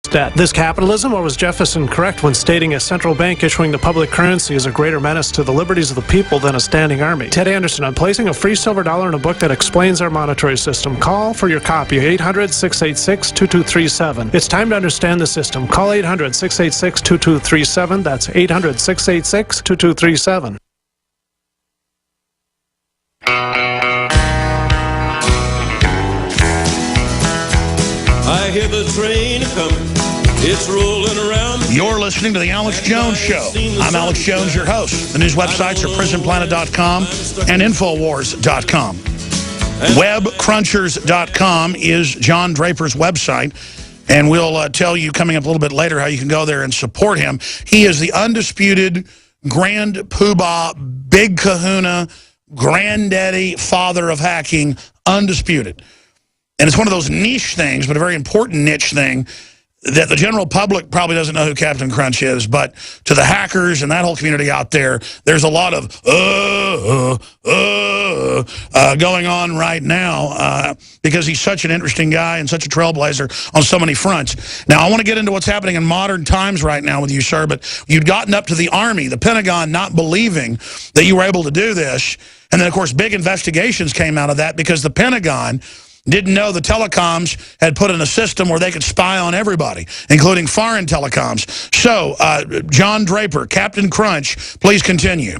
Debt. This capitalism, or was Jefferson correct when stating a central bank issuing the public currency is a greater menace to the liberties of the people than a standing army? Ted Anderson, I'm placing a free silver dollar in a book that explains our monetary system. Call for your copy, 800-686-2237. It's time to understand the system. Call 800-686-2237. That's 800-686-2237. I hear the train coming. It's rolling around. You're listening to The Alex Jones Show. I'm Alex Jones, your host. The news websites are prisonplanet.com and Infowars.com. Webcrunchers.com is John Draper's website, and we'll tell you coming up a little bit later how you can go there and support him. He is the undisputed grand poobah, big kahuna, granddaddy, father of hacking, undisputed. And it's one of those niche things, but a very important niche thing, that the general public probably doesn't know who Captain Crunch is, but to the hackers and that whole community out there, there's a lot of going on right now because he's such an interesting guy and such a trailblazer on so many fronts. Now, I want to get into what's happening in modern times right now with you, sir, but you'd gotten up to the Army, the Pentagon not believing that you were able to do this. And then, of course, big investigations came out of that because the Pentagon didn't know the telecoms had put in a system where they could spy on everybody, including foreign telecoms. So, John Draper, Captain Crunch, please continue.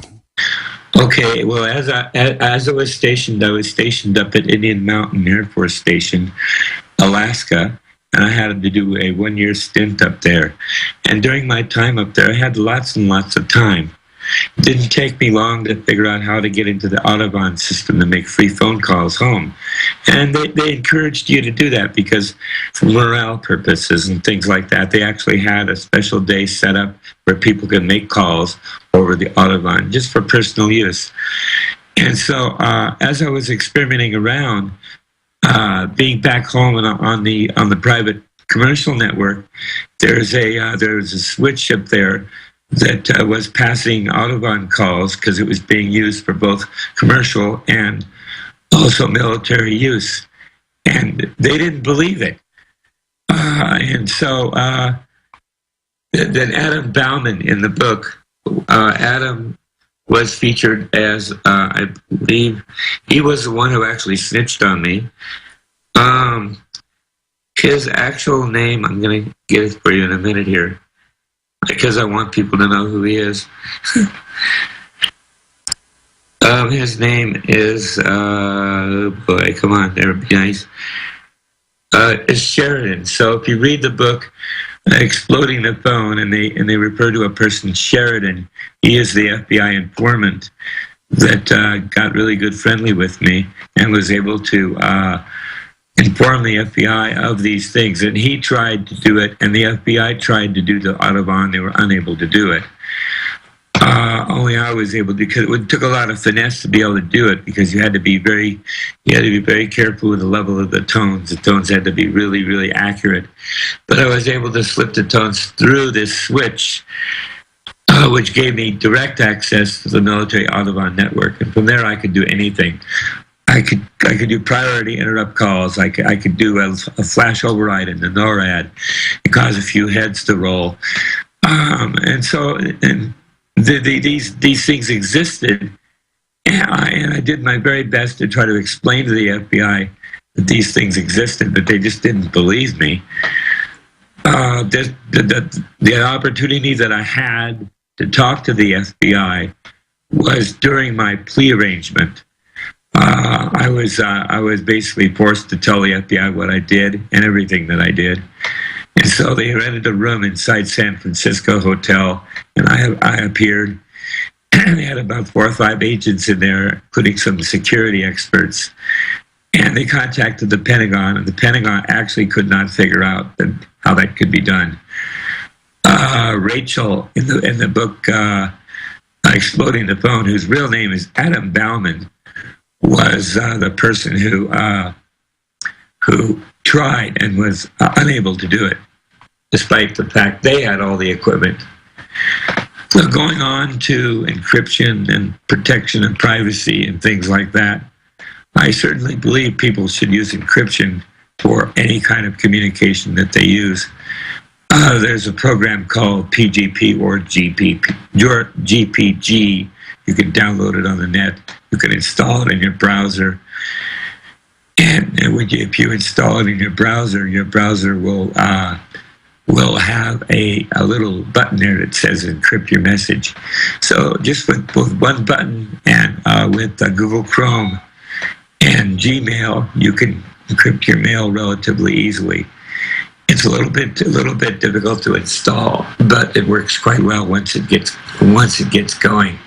Okay, well, as I was stationed up at Indian Mountain Air Force Station, Alaska, and I had to do a one-year stint up there. And during my time up there, I had lots and lots of time. It didn't take me long to figure out how to get into the Audubon system to make free phone calls home. And they encouraged you to do that because for morale purposes and things like that, they actually had a special day set up where people could make calls over the Audubon just for personal use. And so as I was experimenting around, being back home on the private commercial network, there's a switch up there that was passing Audubon calls because it was being used for both commercial and also military use. And they didn't believe it. And so then Adam Bauman in the book, Adam was featured as, I believe, he was the one who actually snitched on me. His actual name, I'm going to get it for you in a minute here, because I want people to know who he is. His name is, boy, come on, that would be nice. It's Sheridan. So if you read the book, Exploding the Phone, and they refer to a person, Sheridan, he is the FBI informant that got really good friendly with me and was able to inform the FBI of these things. And he tried to do it, and the FBI tried to do the Audubon. They were unable to do it. Only I was able to, because it took a lot of finesse to be able to do it, because you had to be very careful with the level of the tones. The tones had to be really, really accurate. But I was able to slip the tones through this switch, which gave me direct access to the military Audubon network. And from there, I could do anything. I could do priority interrupt calls. I could do a flash override in the NORAD and cause a few heads to roll. These things existed, and I did my very best to try to explain to the FBI that these things existed, but they just didn't believe me. The opportunity that I had to talk to the FBI was during my plea arrangement. I was basically forced to tell the FBI what I did and everything that I did. And so they rented a room inside San Francisco Hotel, and I appeared. They had about 4 or 5 agents in there, including some security experts. And they contacted the Pentagon, and the Pentagon actually could not figure out how that could be done. Rachel, in the book Exploding the Phone, whose real name is Adam Bauman, was the person who tried and was unable to do it, despite the fact they had all the equipment. So going on to encryption and protection and privacy and things like that, I certainly believe people should use encryption for any kind of communication that they use. There's a program called PGP or GPP, your GPG. You can download it on the net. You can install it in your browser. And if you install it in your browser will have a little button there that says encrypt your message. So just with one button and with Google Chrome and Gmail, you can encrypt your mail relatively easily. It's a little bit difficult to install, but it works quite well once it gets going.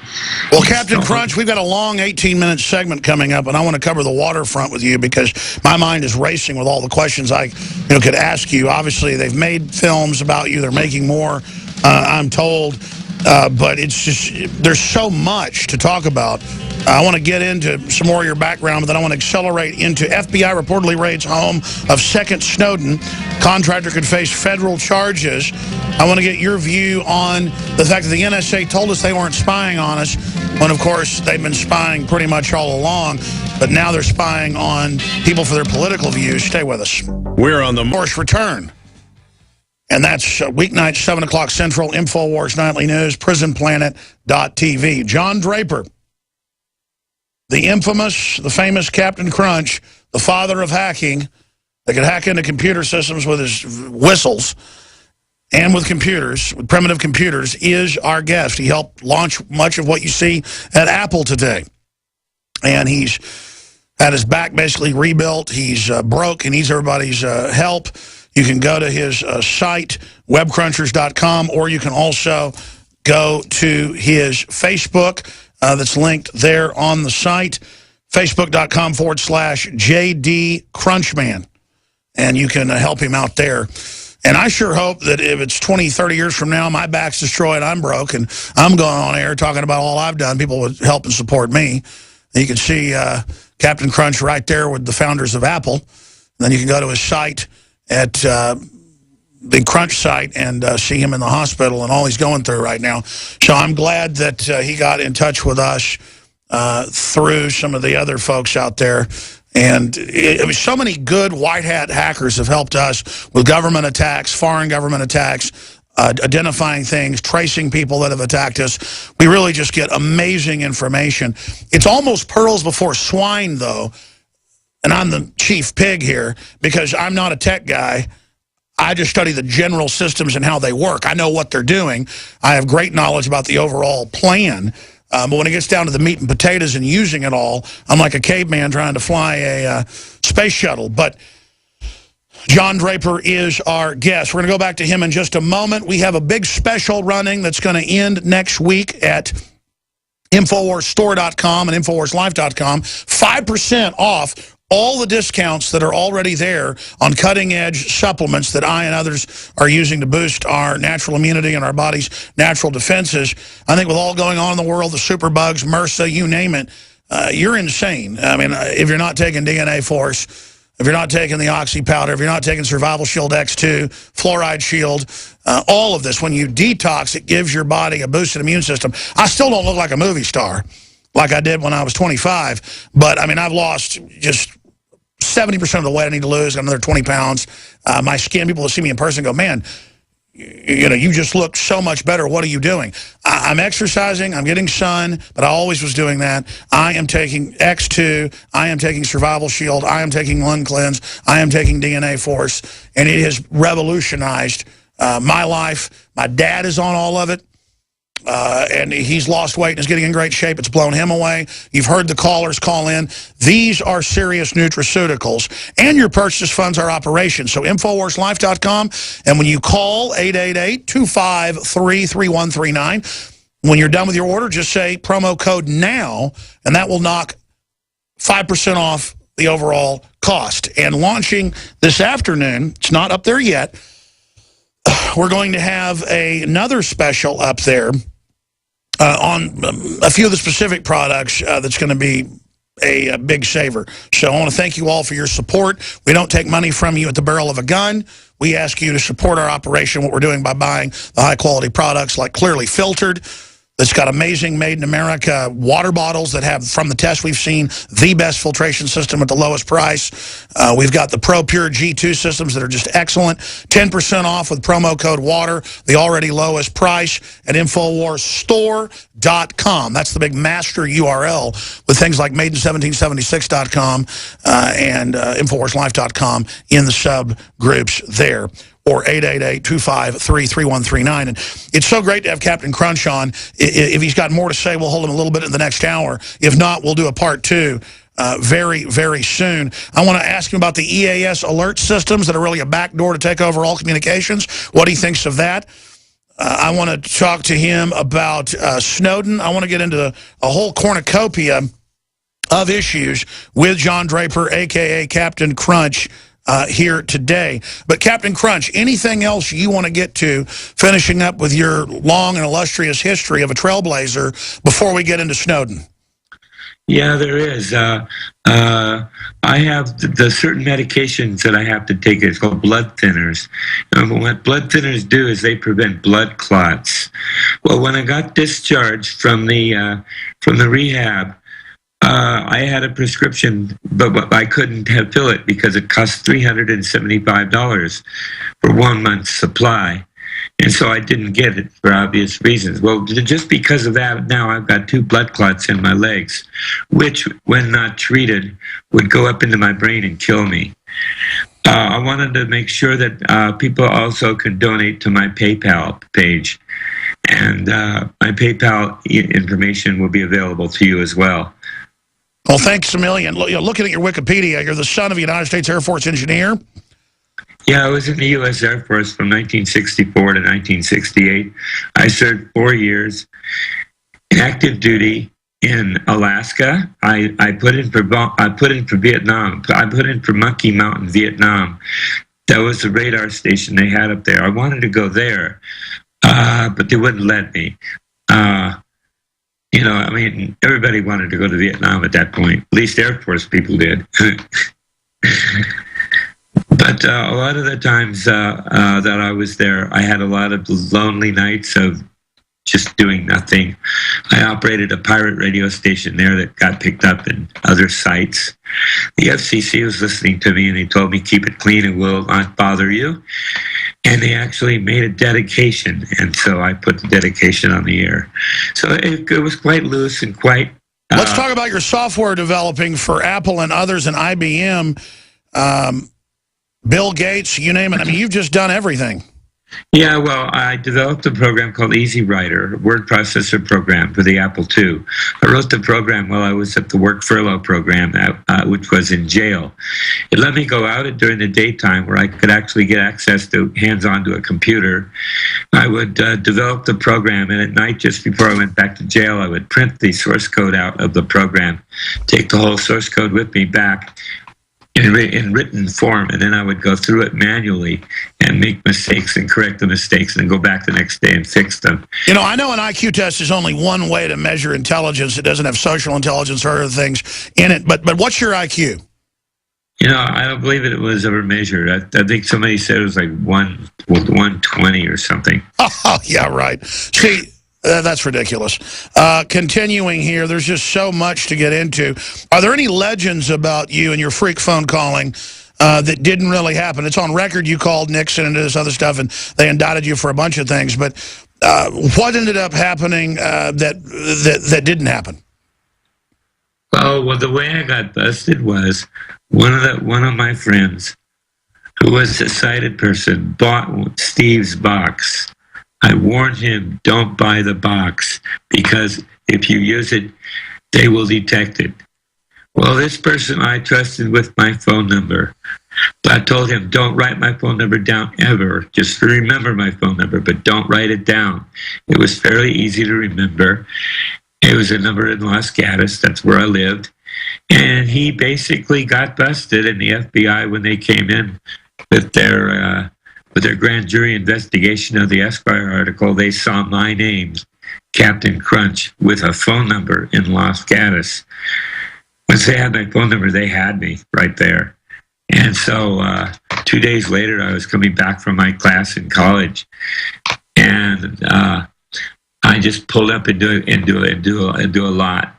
Well, Captain Crunch, we've got a long 18-minute segment coming up, and I want to cover the waterfront with you because my mind is racing with all the questions I could ask you. Obviously, they've made films about you. They're making more, I'm told, but it's just there's so much to talk about. I want to get into some more of your background, but then I want to accelerate into FBI reportedly raids home of second Snowden. Contractor could face federal charges. I want to get your view on the fact that the NSA told us they weren't spying on us, when, of course, they've been spying pretty much all along, but now they're spying on people for their political views. Stay with us. We're on the Force return. And that's weeknight, 7 o'clock Central, InfoWars Nightly News, PrisonPlanet.tv. John Draper, the infamous, the famous Captain Crunch, the father of hacking, that could hack into computer systems with his whistles and with computers, with primitive computers, is our guest. He helped launch much of what you see at Apple today. And he's had his back basically rebuilt. He's broke and needs everybody's help. You can go to his site, webcrunchers.com, or you can also go to his Facebook that's linked there on the site, facebook.com/JD Crunchman. And you can help him out there. And I sure hope that if it's 20, 30 years from now, my back's destroyed, I'm broke, and I'm going on air talking about all I've done, people would help and support me. And you can see Captain Crunch right there with the founders of Apple. And then you can go to his site at the Crunch site and see him in the hospital and all he's going through right now. So I'm glad that he got in touch with us through some of the other folks out there. And it was so many good white hat hackers have helped us with government attacks, foreign government attacks, identifying things, tracing people that have attacked us. We really just get amazing information. It's almost pearls before swine, though. And I'm the chief pig here because I'm not a tech guy. I just study the general systems and how they work. I know what they're doing. I have great knowledge about the overall plan. But when it gets down to the meat and potatoes and using it all, I'm like a caveman trying to fly a space shuttle. But John Draper is our guest. We're going to go back to him in just a moment. We have a big special running that's going to end next week at InfoWarsStore.com and InfoWarsLife.com. 5% off all the discounts that are already there on cutting-edge supplements that I and others are using to boost our natural immunity and our body's natural defenses. I think with all going on in the world, the superbugs, MRSA, you name it, you're insane. I mean, if you're not taking DNA Force, if you're not taking the Oxy powder, if you're not taking Survival Shield X2, Fluoride Shield, all of this, when you detox, it gives your body a boosted immune system. I still don't look like a movie star like I did when I was 25, but, I mean, I've lost just 70% of the weight I need to lose, another 20 pounds. My skin, people that see me in person go, man, you just look so much better. What are you doing? I'm exercising. I'm getting sun, but I always was doing that. I am taking X2. I am taking Survival Shield. I am taking Lung Cleanse. I am taking DNA Force, and it has revolutionized my life. My dad is on all of it. And he's lost weight and is getting in great shape. It's blown him away. You've heard the callers call in. These are serious nutraceuticals. And your purchase funds our operation. So InfoWarsLife.com. And when you call 888-253-3139, when you're done with your order, just say promo code NOW, and that will knock 5% off the overall cost. And launching this afternoon, it's not up there yet, we're going to have another special up there on a few of the specific products that's going to be a big saver. So I want to thank you all for your support. We don't take money from you at the barrel of a gun. We ask you to support our operation, what we're doing by buying the high-quality products like Clearly Filtered, that's got amazing made-in-America water bottles that have, from the test we've seen, the best filtration system at the lowest price. We've got the Pro Pure G2 systems that are just excellent. 10% off with promo code WATER, the already lowest price at InfoWarsStore.com. That's the big master URL with things like Maiden1776.com and InfoWarsLife.com in the subgroups there. Or 888-253-3139. And it's so great to have Captain Crunch on. If he's got more to say, we'll hold him a little bit in the next hour. If not, we'll do a part 2 very, very soon. I want to ask him about the EAS alert systems that are really a backdoor to take over all communications, what he thinks of that. I want to talk to him about Snowden. I want to get into a whole cornucopia of issues with John Draper, a.k.a. Captain Crunch, here today. But Captain Crunch, anything else you want to get to, finishing up with your long and illustrious history of a trailblazer before we get into Snowden? Yeah, there is. I have the certain medications that I have to take. It's called blood thinners. And what blood thinners do is they prevent blood clots. Well, when I got discharged from the rehab, I had a prescription, but I couldn't fill it because it cost $375 for 1 month's supply. And so I didn't get it for obvious reasons. Well, just because of that, now I've got 2 blood clots in my legs, which, when not treated, would go up into my brain and kill me. I wanted to make sure that people also could donate to my PayPal page. And my PayPal information will be available to you as well. Well, thanks a million. Looking at your Wikipedia, you're the son of a United States Air Force engineer. Yeah, I was in the U.S. Air Force from 1964 to 1968. I served 4 years in active duty in Alaska. I put in for Vietnam. I put in for Monkey Mountain, Vietnam. That was the radar station they had up there. I wanted to go there, but they wouldn't let me. You know, I mean, everybody wanted to go to Vietnam at that point. At least Air Force people did. But a lot of the times that I was there, I had a lot of lonely nights of just doing nothing. I operated a pirate radio station there that got picked up in other sites. The FCC was listening to me, and they told me, keep it clean and will not bother you. And they actually made a dedication, and so I put the dedication on the air. So it was quite loose and quite... Let's talk about your software developing for Apple and others and IBM. Bill Gates, you name it. I mean, you've just done everything. Yeah, well, I developed a program called Easy Writer, a word processor program for the Apple II. I wrote the program while I was at the work furlough program, which was in jail. It let me go out during the daytime where I could actually get access to hands-on to a computer. I would develop the program, and at night, just before I went back to jail, I would print the source code out of the program, take the whole source code with me back in written form, and then I would go through it manually and make mistakes and correct the mistakes and go back the next day and fix them. You know, I know an IQ test is only one way to measure intelligence. It doesn't have social intelligence or other things in it. But what's your IQ? You know, I don't believe it was ever measured. I think somebody said it was like 120 or something. Oh, yeah, right. See, that's ridiculous. Continuing here, there's just so much to get into. Are there any legends about you and your freak phone calling that didn't really happen? It's on record you called Nixon and this other stuff, and they indicted you for a bunch of things. But what ended up happening that didn't happen? Well, the way I got busted was one of my friends, who was a sighted person, bought Steve's box. I warned him, don't buy the box, because if you use it, they will detect it. Well, this person I trusted with my phone number. But I told him, don't write my phone number down ever. Just remember my phone number, but don't write it down. It was fairly easy to remember. It was a number in Los Gatos. That's where I lived. And he basically got busted in the FBI when they came in with their grand jury investigation of the Esquire article. They saw my name, Captain Crunch, with a phone number in Los Gatos. Once they had my phone number, they had me right there. And so 2 days later, I was coming back from my class in college, and I I just pulled up and do a lot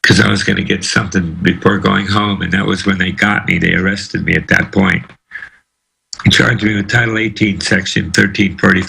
because I was going to get something before going home, and that was when they got me. They arrested me at that point. Charged me with Title 18, Section 1345.